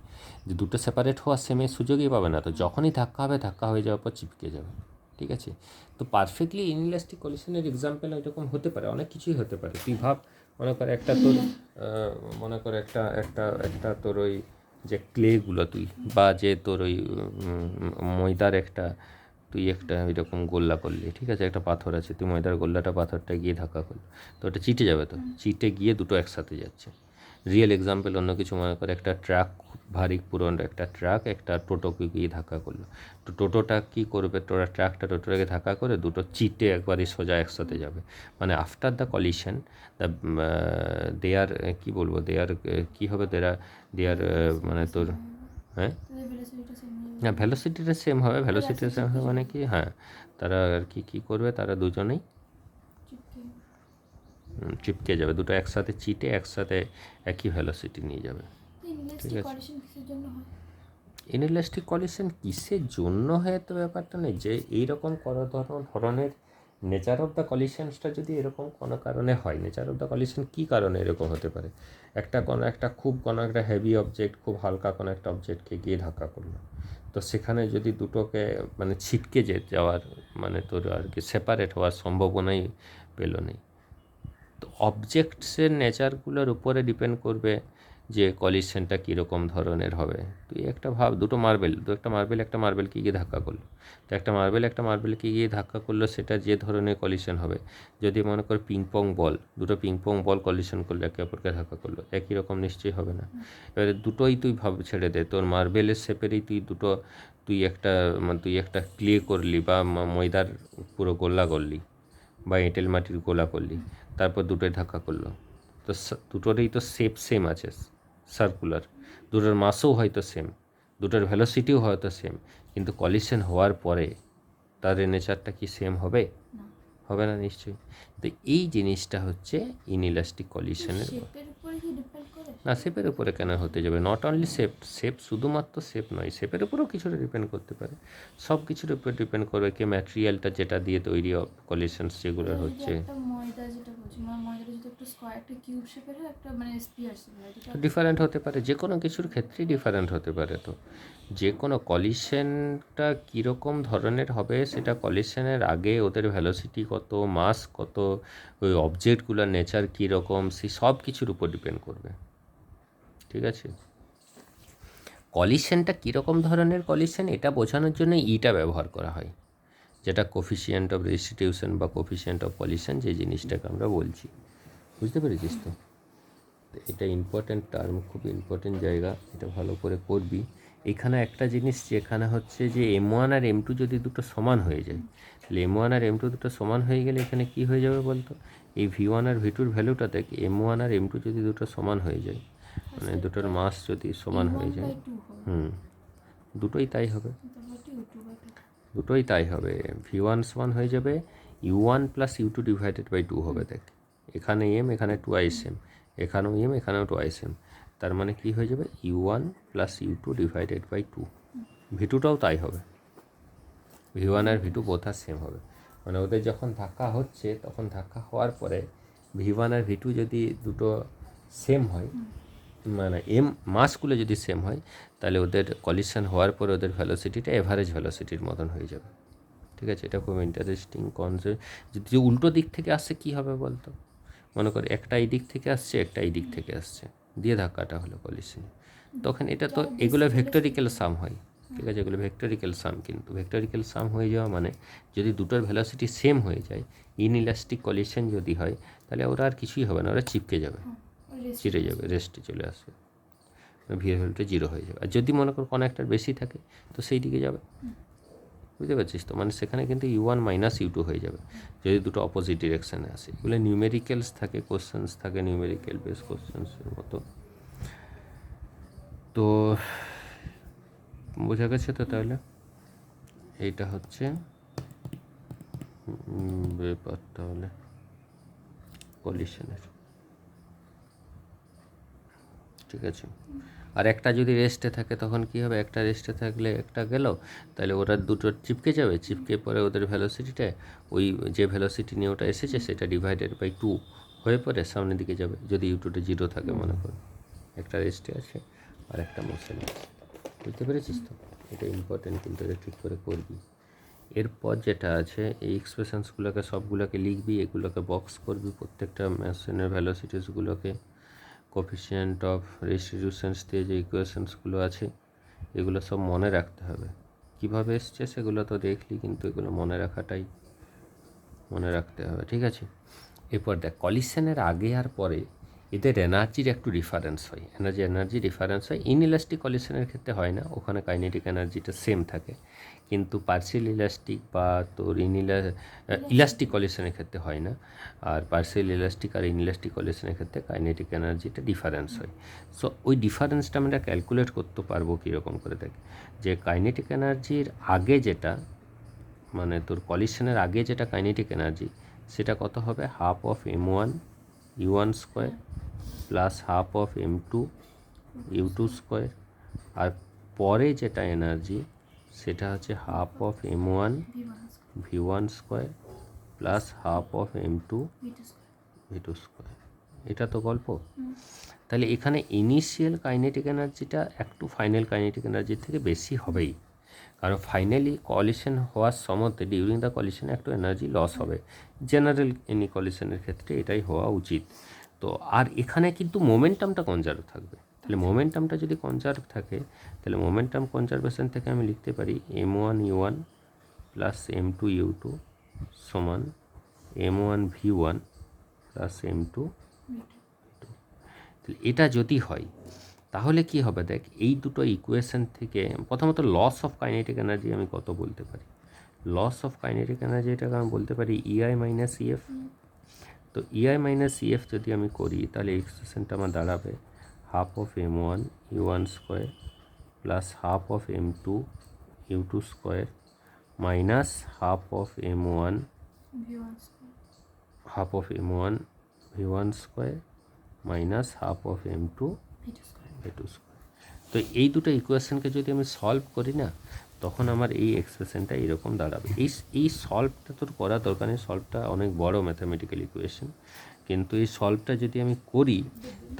যে দুটো সেপারেট হওয়ার সেমের সুযোগই পাবে না। তো যখনই ধাক্কা হবে, ধাক্কা হয়ে যাওয়ার পর চিপকে যাবে। ঠিক আছে, তো পারফেক্টলি ইনইলাস্টিক কলিশনের এক্সাম্পল এরকম হতে পারে, অনেক কিছুই হতে পারে। তুই ভাব, মনে কর একটা তোর মনে কর একটা একটা একটা তোর ওই যে ক্লেগুলো তুই, বা যে তোর ওই ময়দার একটা, তুই একটা এরকম গোল্লা করলি, ঠিক আছে, একটা পাথর আছে, তুই ময়দার গোল্লাটা পাথরটা গিয়ে ধাক্কা করলি, তো ওটা চিটে যাবে, তো চিটে গিয়ে দুটো একসাথে যাচ্ছে। রিয়েল এক্সাম্পল অন্য কিছু, মনে করে একটা ট্রাক, ভারী পুরনো একটা ট্রাক একটা টোটোকে গিয়ে ধাক্কা করলো, তো টোটোটা কী করবে, তোরা ট্রাকটা টোটোটাকে ধাক্কা করে দুটো চিটে একবারই সোজা একসাথে যাবে। মানে after the collision the there কী বলবো, দেয়ার কী হবে, দেয়ার মানে তোর, হ্যাঁ না ভ্যালোসিটিটা সেম হবে, ভ্যালোসিটিটা সেম হবে মানে কি, হ্যাঁ, তারা আর কি কী করবে, তারা দুজনেই চিপকে যাবে, দুটো একসাথে চিটে একসাথে একই ভ্যালোসিটি নিয়ে যাবে। ঠিক আছে, ইনইলাস্টিক কলিশন কিসের জন্য হয় তো ব্যাপারটা নেই, যে এইরকম কোনো ধরনের নেচার অফ দ্য কলিশনসটা যদি এরকম কোনো কারণে হয়, নেচার অফ দ্য কলিশন কী কারণে এরকম হতে পারে, কোনো একটা হেভি অবজেক্ট খুব হালকা কোনো একটা অবজেক্টকে গিয়ে ধাক্কা করলো, তো সেখানে যদি দুটোকে মানে ছিটকে যাওয়ার মানে তোর আর কি সেপারেট হওয়ার সম্ভাবনাই পেল নেই। তো অবজেক্টসের নেচারগুলোর উপরে ডিপেন্ড করবে যে কলিশনটা কীরকম ধরনের হবে। তুই একটা ভাব, একটা মার্বেলকে গিয়ে ধাক্কা করলো, তো একটা মার্বেলকে গিয়ে ধাক্কা করলো, সেটা যে ধরনের কলিশন হবে, যদি মনে কর দুটো পিংপং বল কলিশন করলো, একে অপরকে ধাক্কা করলো, একই রকম নিশ্চয়ই হবে না। এবারে দুটোই তুই ছেড়ে দে, তোর মার্বেলের শেপেরই তুই একটা ক্লে করলি, বা ময়দার পুরো গোল্লা করলি, বা এঁটেল মাটির গোলা করলি, তারপর দুটোই ধাক্কা করলো, তো দুটোরই তো শেপ সেম আছে, সার্কুলার, দুটোর মাসও হয়তো সেম, দুটোর ভ্যালোসিটিও হয়তো সেম, কিন্তু কলিশন হওয়ার পরে তাদের নেচারটা কি সেম হবে? হবে না নিশ্চয়ই। তো এই জিনিসটা হচ্ছে ইনইলাস্টিক কলিশনের। না, শেপের উপরে কেন হতে যাবে, নট অনলি শেপ শুধুমাত্র শেপ নয়, শেপের উপরেও কিছুটা ডিপেন্ড করতে পারে, সব কিছুর উপর ডিপেন্ড করবে কি ম্যাটেরিয়ালটা যেটা দিয়ে তৈরি কলিশনস যেগুলো হচ্ছে। ডিফারেন্ট হতে পারে, যে কোনো কিছুর ক্ষেত্রেই ডিফারেন্ট হতে পারে। তো যে কোনো কলিশনটা কীরকম ধরনের হবে, সেটা কলিশনের আগে ওদের ভ্যালোসিটি কত, মাস কত, ওই অবজেক্টগুলোর নেচার কীরকম, সেই সব কিছুর উপর ডিপেন্ড করবে। ঠিক আছে, কলিশনটা কীরকম ধরনের কলিশন, এটা বোঝানোর জন্য ইটা ব্যবহার করা হয়, যেটা কোফিশিয়েন্ট অফ রেস্টিটিউশন বা কোফিশিয়েন্ট অফ কলিশন, যে জিনিসটাকে আমরা বলছি। বুঝতে পেরেছিস তো? এটা ইম্পর্ট্যান্ট টার্ম, খুব ইম্পর্ট্যান্ট জায়গা, এটা ভালো করে করবি। এখানে একটা জিনিস যেখানে হচ্ছে যে M1 আর M2 যদি দুটো সমান হয়ে যায়, তাহলে M1 আর M2 দুটো সমান হয়ে গেলে এখানে কি হয়ে যাবে বলতো, এই V1 আর V2-র ভ্যালুটা দেখ, M1 আর M2 যদি দুটো সমান হয়ে যায়, মানে দুটোর মাস যদি সমান হয়ে যায়, দুটোই তাই হবে, V1 সমান হয়ে যাবে U1 + U2 / 2 হবে। দেখ, এখানে M, এখানে 2 M, এখানেও M, এখানেও 2 M, তার মানে কি হয়ে যাবে U1 + U2 / 2। V2টাও তাই হবে, V1 R V2 both are same হবে, মানে ওদের যখন ধাক্কা হচ্ছে, তখন ধাক্কা হওয়ার পরে V1 আর V2 যদি দুটো সেম হয়, মানে মাসগুলো যদি সেম হয়, তাহলে ওদের কলিশন হওয়ার পরে ওদের ভ্যালোসিটিটা এভারেজ ভ্যালোসিটির মতন হয়ে যাবে। ঠিক আছে, এটা খুব ইন্টারেস্টিং কনসেপ্ট। যদি উল্টো দিক থেকে আসছে কী হবে বলতো, মনে করি একটা এই দিক থেকে আসছে, একটা এই দিক থেকে আসছে, দিয়ে ধাক্কাটা হলো কলিশন, তখন এটা তো এগুলো ভেক্টরিক্যাল সাম হয়। ঠিক আছে, এগুলো ভেক্টরিক্যাল সাম, কিন্তু ভেক্টরিক্যাল সাম হয়ে যাওয়া মানে যদি দুটোর ভ্যালোসিটি সেম হয়ে যায়, ইনইলাস্টিক কলিশন যদি হয়, তাহলে ওরা আর কিছুই হবে না, ওরা চিপকে যাবে, চিড়ে যাবে, রেস্টে চলে আসবে, ভিএর ভ্যালুটা 0 হয়ে যাবে। আর যদি মনে করো কোনো একটার বেশি থাকে, তো সেই দিকে যাবে। বুঝতে পারছিস তো, মানে সেখানে কিন্তু U1 - U2 হয়ে যাবে যদি দুটো অপোজিট ডিরেকশানে আসে। এগুলো নিউমেরিক্যালস থাকে, কোশ্চেন্স থাকে, নিউমেরিক্যাল বেস কোশ্চেন্সের মতো। তো বোঝা গেছে তো, তাহলে এইটা হচ্ছে ব্যাপার তাহলে কলিশনের। ঠিক আছে। আর একটা যদি রেস্টে থাকে তখন কী হবে, একটা রেস্টে থাকলে একটা গেল, তাহলে ওরা দুটো চিপকে যাবে, চিপকে পরে ওদের ভ্যালোসিটিটা ওই যে ভ্যালোসিটি নিয়ে ওটা এসেছে সেটা ডিভাইডেড বাই 2 হয়ে পরে সামনের দিকে যাবে, যদি ইউটুটা 0 থাকে মনে করো। একটা রেস্টে আছে আর একটা মোশনে আছে, বুঝতে পেরেছিস তো? এটা ইম্পর্টেন্ট, কিন্তু এটা ঠিক করে করবি। এরপর যেটা আছে, এই এক্সপ্রেশনসগুলোকে সবগুলোকে লিখবি, এগুলোকে বক্স করবি, প্রত্যেকটা মেশিনের ভ্যালোসিটিসগুলোকে, কোফিশিয়েন্ট অফ রেস্টিটিউশনস দিয়ে যে ইকুয়েশনসগুলো আছে এগুলো সব মনে রাখতে হবে। কিভাবে এসছে সেগুলো তো দেখলি, কিন্তু এগুলো মনে রাখাটাই মনে রাখতে হবে, ঠিক আছে? এরপর দেখ, কলিশনের আগে আর পরে এদের এনার্জির একটু ডিফারেন্স হয়, এনার্জি ডিফারেন্স হয়। ইনইলাস্টিক কলিশনের ক্ষেত্রে হয় না, ওখানে কাইনেটিক এনার্জিটা সেম থাকে, কিন্তু পার্সিয়াল ইলাস্টিক বা তোর ইলাস্টিক কলিশনের ক্ষেত্রে হয় না। আর পার্সিয়াল ইলাস্টিক আর ইনইলাস্টিক কলিশনের ক্ষেত্রে কাইনেটিক এনার্জিটা ডিফারেন্স হয়। সো ওই ডিফারেন্সটা আমরা ক্যালকুলেট করতে পারবো কীরকম করে, দেখ যে কাইনেটিক এনার্জির আগে যেটা, মানে তোর কলিশনের আগে যেটা কাইনেটিক এনার্জি, সেটা কত হবে, half of m1 u1 square plus half of m2 u2 square. আর পরে যেটা এনার্জি সেটা হচ্ছে half of m1 v1 square plus half of m2 v2 square. এটা তো গল্প। তাহলে এখানে ইনিশিয়াল কাইনেটিক এনার্জিটা একটু ফাইনাল কাইনেটিক এনার্জির থেকে বেশি হবেই, কারণ ফাইনালি কলিশন হওয়ার সময়তে ডিউরিং দ্য কলিশনে একটু এনার্জি লস হবে, জেনারেল এনি কলিশনের ক্ষেত্রে এটাই হওয়া উচিত। তো আর এখানে কিন্তু মোমেন্টামটা কনজার্ভ থাকবে। তাহলে মোমেন্টামটা যদি কনজার্ভ থাকে, তাহলে মোমেন্টাম কনজারভেশন থেকে আমি লিখতে পারি m1 u1 plus m2 u2 সমান m1 v1 প্লাস m2 তাহলে এটা যদি হয় তাহলে কি হবে, দেখ এই দুটো ইকুয়েশন থেকে প্রথমত লস অফ কাইনেটিক এনার্জি আমি কত বলতে পারি, লস অফ কাইনেটিক এনার্জি এটাকে আমি বলতে পারি ইআই মাইনাস ইএফ। তো ইআই মাইনাস ইএফ যদি আমি করি তাহলে এক্সপ্রেশনটা আমার দাঁড়াবে half of m1 u1 square plus half of m2 u2 square minus half of m1 v1 square minus half of m2 v2 square. তো এই দুটো ইকুয়েশনকে যদি আমি সলভ করি না, তখন আমার এই এক্সপ্রেশনটা এরকম দাঁড়াবে। এই সলভটা তোর করা দরকার নেই, সলভটা অনেক বড় ম্যাথামেটিক্যাল ইকুয়েশন, কিন্তু এই সলভটা যদি আমি করি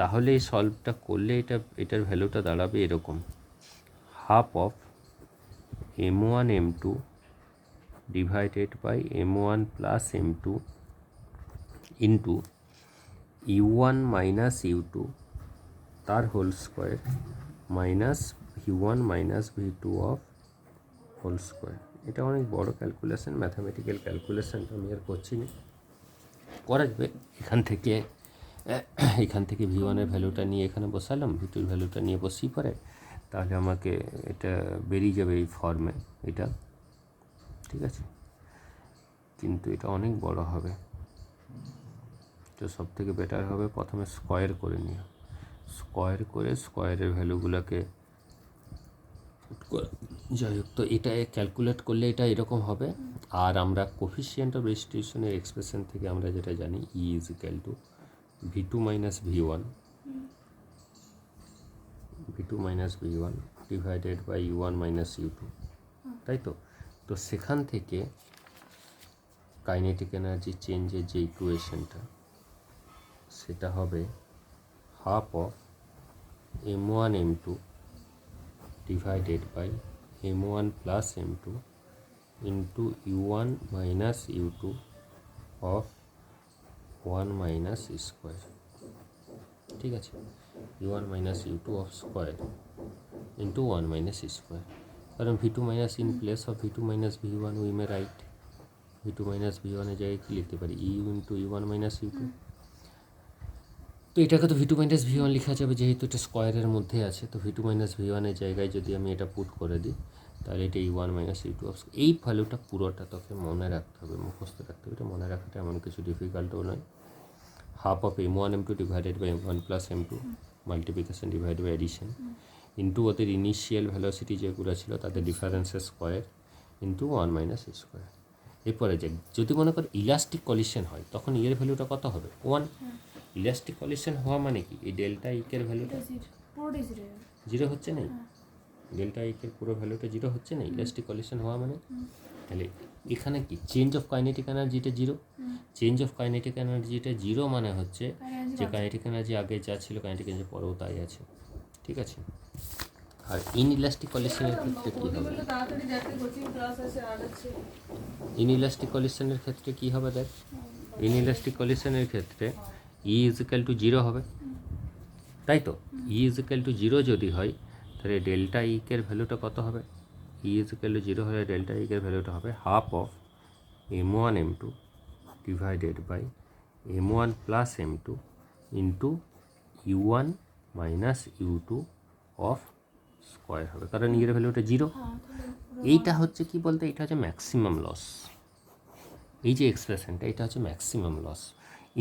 তাহলে এই সলভটা করলে এটার ভ্যালুটা দাঁড়াবে এরকম, half of m1 m2 divided by m1 plus m2 into u1 minus u2 তার whole square minus v1 minus v2 of whole square. এটা অনেক বড় ক্যালকুলেশন, ম্যাথামেটিক্যাল ক্যালকুলেশন, আমি আর করছি না, করা যাবে। এখান থেকে v1-এর ভ্যালুটা নিয়ে এখানে বসালাম, v2-র ভ্যালুটা নিয়ে বসি পরে, তাহলে আমাকে এটা বেরিয়ে যাবে এই ফর্মে এটা, ঠিক আছে? কিন্তু এটা অনেক বড় হবে, তো সব থেকে বেটার হবে প্রথমে স্কোয়ার করে নিও, স্কোয়ার করে স্কোয়ারের ভ্যালুগুলোকে যাই হোক। তো এটা ক্যালকুলেট করলে এটা এরকম হবে। আর আমরা কোফিশিয়েন্ট অফ রেস্টিটিউশনের এক্সপ্রেশন থেকে আমরা যেটা জানি E is equal to v2 minus v1 divided by u1 minus u2, তাই তো? তো সেখান থেকে কাইনেটিক এনার্জি চেঞ্জের যে ইকুয়েশনটা সেটা হবে half of m1 m2 divided by m1 plus m2 into u1 minus u2 of 1 minus square, ঠিক আছে? u1 minus u2 of square into 1 minus square, কারণ v2 minus in place of v2 minus v1 we may write v2 minus v1-এর জায়গায় কী লিখতে পারি, you into u1 minus u2। তো এটাকে তো v2 মাইনাস v1 লেখা যাবে, যেহেতু এটা স্কোয়ারের মধ্যে আছে, তো v2 মাইনাস v1-এর জায়গায় যদি আমি এটা পুট করে দিই তাহলে এটা u1 মাইনাস u2 অফ, এই ভ্যালুটা পুরোটা তোকে মনে রাখতে হবে, মুখস্থ রাখতে হবে। এটা মনে রাখাটা এমন কিছু ডিফিকাল্টও নয়। Half of m1 m2 divided by m1 plus m2 multiplication divide by addition into ওদের ইনিশিয়াল ভ্যালোসিটি যেগুলো ছিল তাদের ডিফারেন্সের স্কোয়ার ইন্টু 1 মাইনাস স্কোয়ার। এরপরে যে যদি মনে কর ইলাস্টিক কলিশন হয় তখন এর ভ্যালুটা কত হবে, 1। ইলাস্টিক কলিশন হওয়া মানে কি, এই ডেল্টা ইকের ভ্যালুটা পুরোটাই জিরো যাবে। জিরো হচ্ছে না, হ্যাঁ। ডেল্টা ইকের পুরো ভ্যালুটা জিরো হচ্ছে না ইলাস্টিক কলিশন হওয়া মানে। হুম। তাহলে এখানে কি চেঞ্জ অফ কাইনেটিক এনার্জিটা zero. Hmm. Change of kinetic এনার্জিটা জিরো মানে হচ্ছে Energy যে বাড়ছে। কাইনেটিক এনার্জি আগে যা ছিল কাইনেটিক এনার্জি পরেও তাই আছে, ঠিক আছে। আর ইনইলাস্টিক কলিশনের ক্ষেত্রে কী হবে, ইনইলাস্টিক কলিশনের ক্ষেত্রে কী হবে দেখ, ইনইলাস্টিক কলিশনের ক্ষেত্রে ই ইজিক্যাল টু জিরো হবে, তাই তো। ই ইজিক্যাল টু জিরো যদি হয় তাহলে ডেল্টা ইকের ভ্যালুটা কত হবে, ই ইজিক্যাল টু জিরো হলে ডেল্টা ইকের ভ্যালুটা হবে half of m1 m2 divided by m1 plus m2 into u1 minus u2 of square হবে, কারণ ইয়ের ভ্যালুটা জিরো। হ্যাঁ, তাহলে এইটা হচ্ছে কি বলতে, এটা হচ্ছে ম্যাক্সিমাম লস। এই যে এক্সপ্রেশনটা এটা হচ্ছে ম্যাক্সিমাম লস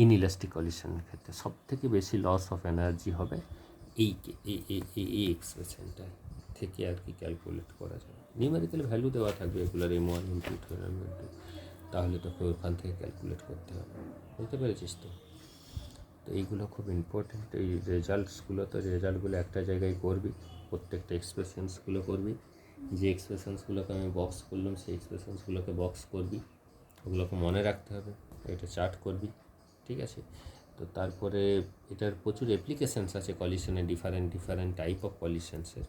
ইনইলাস্টিক কলিশনের ক্ষেত্রে। সব থেকে বেশি লস অফ এনার্জি হবে এই এই এক্সপ্রেশনটা থেকে আর কি ক্যালকুলেট করা যায়। নিউমেরিক্যাল ভ্যালু দেওয়া থাকবে এগুলোর m1 m2 তাহলে তোকে ওখান থেকে ক্যালকুলেট করতে হবে, বুঝতে পেরেছিস তো। তো এইগুলো খুব ইম্পর্ট্যান্ট, এই রেজাল্টসগুলো, তো রেজাল্টগুলো একটা জায়গায় করবি, প্রত্যেকটা এক্সপ্রেশনসগুলো করবি, যে এক্সপ্রেশনসগুলোকে আমি বক্স করলাম সেই এক্সপ্রেশনসগুলোকে বক্স করবি, ওগুলোকে মনে রাখতে হবে, এটা চার্ট করবি, ঠিক আছে। তো তারপরে এটার প্রচুর অ্যাপ্লিকেশানস আছে কলিশনের, ডিফারেন্ট টাইপ অফ কলিশনসের,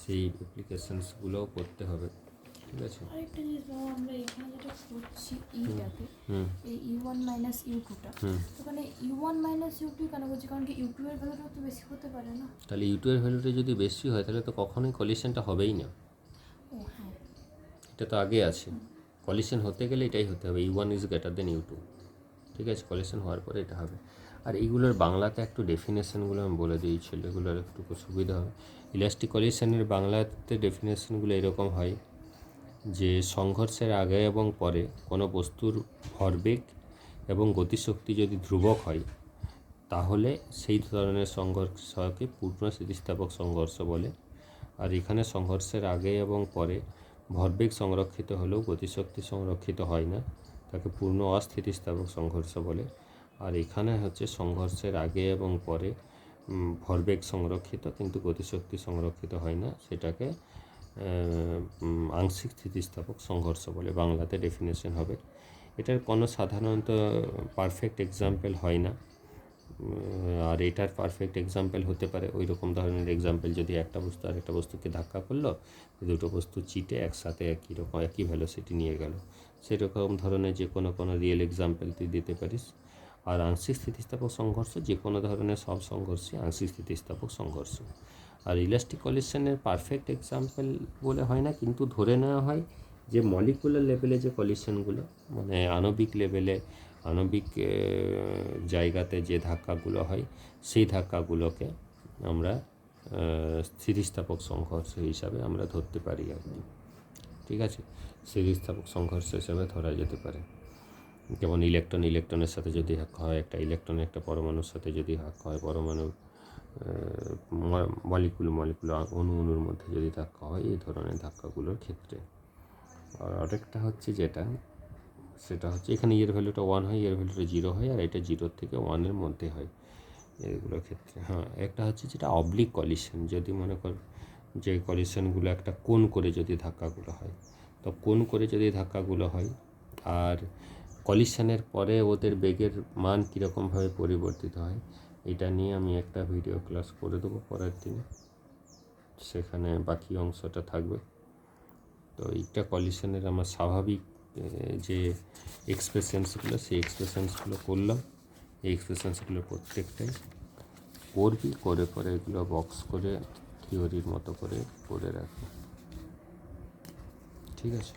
সেই অ্যাপ্লিকেশানসগুলোও করতে হবে, ঠিক আছে। আরেকটা জিনিস ধরো আমরা এখানে যেটা করছি ইটাকে, হুম এই u1 মাইনাস u2টা, হুম ওখানে u1 মাইনাস u2 কেন করছি, কারণ কি u2 এর ভ্যালুটা তো বেশি হতে পারে না। তাহলে u2 এর ভ্যালুটা যদি বেশি হয় তাহলে তো কখনোই কলিশনটা হবেই না, ও হ্যাঁ। এটা তো আগে আছে। কলিশন হতে গেলে এটাই হতে হবে, u1 is greater than u2, ঠিক আছে। কলিশন হওয়ার পরে এটা হবে। আর এইগুলোর বাংলাতে একটু ডেফিনেশনগুলো আমি বলে দিয়েছিল, এগুলোর একটু সুবিধা হবে। ইলাস্টিক কলিশনের বাংলাতে ডেফিনেশনগুলো এরকম হয় যে সংঘর্ষের আগে এবং পরে কোনো বস্তুর ভরবেগ এবং গতিশক্তি যদি ধ্রুবক হয় তাহলে সেই ধরনের সংঘর্ষকে পূর্ণ স্থিতিস্থাপক সংঘর্ষ বলে। আর এখানে সংঘর্ষের আগে এবং পরে ভরবেগ সংরক্ষিত হলেও গতিশক্তি সংরক্ষিত হয় না, তাকে পূর্ণ অস্থিতিস্থাপক সংঘর্ষ বলে। আর এখানে হচ্ছে সংঘর্ষের আগে এবং পরে ভরবেগ সংরক্ষিত কিন্তু গতিশক্তি সংরক্ষিত হয় না, সেটাকে আংশিক স্থিতিস্থাপক সংঘর্ষ বলে, বাংলাতে ডেফিনেশন হবে। এটার কোনো সাধারণত পারফেক্ট এক্সাম্পল হয় না, আর এটার পারফেক্ট এক্সাম্পল হতে পারে ওই রকম ধরনের এক্সাম্পল, যদি একটা বস্তু আর একটা বস্তুকে ধাক্কা করলো, দুটো বস্তু চিটে একসাথে একই ভ্যালোসিটি নিয়ে গেল, সেরকম ধরনের যে কোনো রিয়েল এক্সাম্পল তুই দিতে পারিস। আর আংশিক স্থিতিস্থাপক সংঘর্ষ যে কোনো ধরনের সব সংঘর্ষই আংশিক স্থিতিস্থাপক সংঘর্ষ। আর ইলাস্টিক কলিশনের পারফেক্ট এক্সাম্পল বলে হয় না, কিন্তু ধরে নেওয়া হয় যে মলিকুলার লেভেলে যে কলিশনগুলো, মানে আণবিক লেভেলে, আণবিক জায়গাতে যে ধাক্কাগুলো হয় সেই ধাক্কাগুলোকে আমরা স্থিতিস্থাপক সংঘর্ষ হিসাবে আমরা ধরতে পারি আর কি, ঠিক আছে। স্থিতিস্থাপক সংঘর্ষ হিসাবে ধরা যেতে পারে। যেমন ইলেকট্রনের সাথে যদি ধাক্কা হয়, একটা ইলেকট্রন একটা পরমাণুর সাথে যদি ধাক্কা হয়, পরমাণু মলিকুল অণুর মধ্যে যদি ধাক্কা হয়, এই ধরনের ধাক্কাগুলোর ক্ষেত্রে। আর আরেকটা হচ্ছে সেটা হচ্ছে এখানে ইয়ের ভ্যালুটা 1 হয়, ইয়ের ভ্যালুটা 0 হয়, আর এটা 0 থেকে 1-এর মধ্যে হয় এগুলোর ক্ষেত্রে। হ্যাঁ, একটা হচ্ছে যেটা অবলিক কলিশন, যদি মনে কর যে কলিশনগুলো একটা কোণ করে যদি ধাক্কাগুলো হয়, তো কোণ করে যদি ধাক্কাগুলো হয় আর কলিশনের পরে ওদের বেগের মান কীরকমভাবে পরিবর্তিত হয়, এটা নিয়ে আমি একটা ভিডিও ক্লাস করে দেবো পরের দিনে, সেখানে বাকি অংশটা থাকবে। তো এইটা কলিশনের আমার স্বাভাবিক যে এক্সপ্রেশনসগুলো, সেই এক্সপ্রেশনসগুলো করলাম। এই এক্সপ্রেশনসগুলো প্রত্যেকটাই করবি, করে পরে এগুলো বক্স করে থিওরির মতো করে রাখবি, ঠিক আছে।